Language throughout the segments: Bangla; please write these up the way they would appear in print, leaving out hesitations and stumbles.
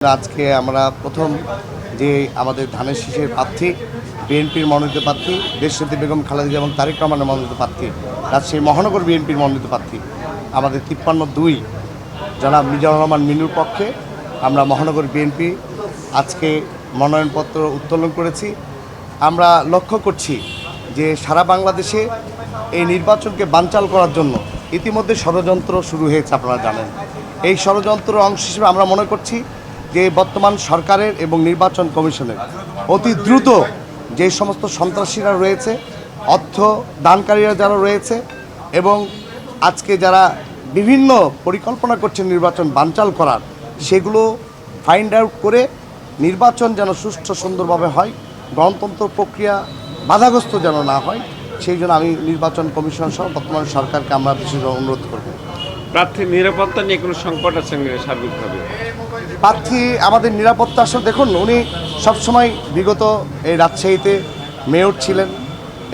আজকে আমরা প্রথম যে আমাদের ধানের শীষের প্রার্থী বিএনপির মনোনীত প্রার্থী দেশনেত্রী বেগম খালেদা জিয়া এবং তারেক রহমানের মনোনীত প্রার্থী রাজশাহী মহানগর বিএনপির মনোনীত প্রার্থী আমাদের 53-2 জনাব মিজানুর রহমান মিনুর পক্ষে আমরা মহানগর বিএনপি আজকে মনোনয়নপত্র উত্তোলন করেছি। আমরা লক্ষ্য করছি যে সারা বাংলাদেশে এই নির্বাচনকে বানচাল করার জন্য ইতিমধ্যে ষড়যন্ত্র শুরু হয়েছে, আপনারা জানেন। এই ষড়যন্ত্র অংশ হিসেবে আমরা মনে করছি যে বর্তমান সরকারের এবং নির্বাচন কমিশনের অতি দ্রুত যে সমস্ত সন্ত্রাসীরা রয়েছে, অর্থ দানকারীরা যারা রয়েছে এবং আজকে যারা বিভিন্ন পরিকল্পনা করছে নির্বাচন বানচাল করার, সেগুলো ফাইন্ড আউট করে নির্বাচন যেন সুষ্ঠু সুন্দরভাবে হয়, গণতন্ত্র প্রক্রিয়া বাধাগ্রস্ত যেন না হয়, সেই জন্য আমি নির্বাচন কমিশন সহ বর্তমান সরকারকে আমরা বিশেষ অনুরোধ করব। প্রার্থীর নিরাপত্তা নিয়ে কোনো সংকট আছে সার্বিকভাবে? প্রার্থী আমাদের নিরাপত্তা আসলে দেখুন, উনি সবসময় বিগত এই রাজশাহীতে মেয়র ছিলেন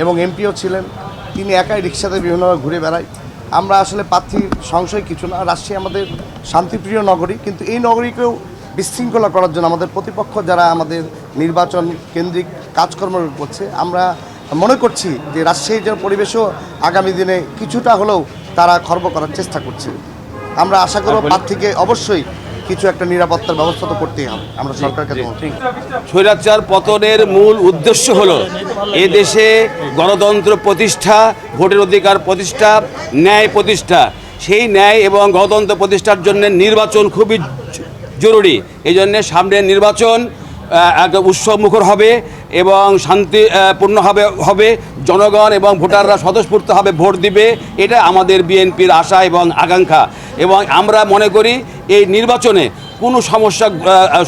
এবং এমপিও ছিলেন। তিনি একাই রিক্সাতে বিভিন্নভাবে ঘুরে বেড়ায়। আমরা আসলে প্রার্থীর সংশয় কিছু না। রাজশাহী আমাদের শান্তিপ্রিয় নগরী, কিন্তু এই নগরীকেও বিশৃঙ্খলা করার জন্য আমাদের প্রতিপক্ষ যারা আমাদের নির্বাচন কেন্দ্রিক কাজকর্ম করছে, আমরা মনে করছি যে রাজশাহীর যে পরিবেশও আগামী দিনে কিছুটা হলেও তারা খর্ব করার চেষ্টা করছে। আমরা আশা করব প্রার্থীকে অবশ্যই কিছু একটা নিরাপত্তার ব্যবস্থা তো করতেই হবে। আমরা সরকারকে স্বৈরাচার পতনের মূল উদ্দেশ্য হলো এদেশে গণতন্ত্র প্রতিষ্ঠা, ভোটের অধিকার প্রতিষ্ঠা, ন্যায় প্রতিষ্ঠা। সেই ন্যায় এবং গণতন্ত্র প্রতিষ্ঠার জন্য নির্বাচন খুবই জরুরি। এই জন্যে সামনের নির্বাচন একটা উৎসবমুখর হবে এবং শান্তিপূর্ণ হবে। জনগণ এবং ভোটাররা স্বতঃস্ফূর্তভাবে ভোট দিবে, এটা আমাদের বিএনপির আশা এবং আকাঙ্ক্ষা। এবং আমরা মনে করি এই নির্বাচনে কোনো সমস্যা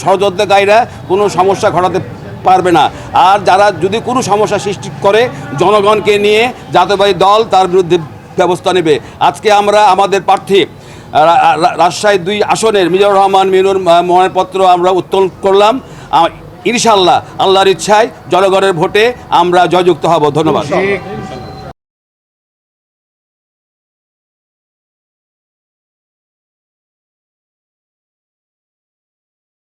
ষড়যন্ত্রকারীরা কোনো সমস্যা ঘটাতে পারবে না। আর যারা যদি কোনো সমস্যা সৃষ্টি করে, জনগণকে নিয়ে জাতীয়তাবাদী দল তার বিরুদ্ধে ব্যবস্থা নেবে। আজকে আমরা আমাদের প্রার্থী রাজশাহী 2 আসনের মিজানুর রহমান মিনুর মনোনয়নপত্র আমরা উত্তোলন করলাম। ইনশাআল্লাহ আল্লাহর ইচ্ছায় জনগণের ভোটে আমরা জয়যুক্ত হব। ধন্যবাদ।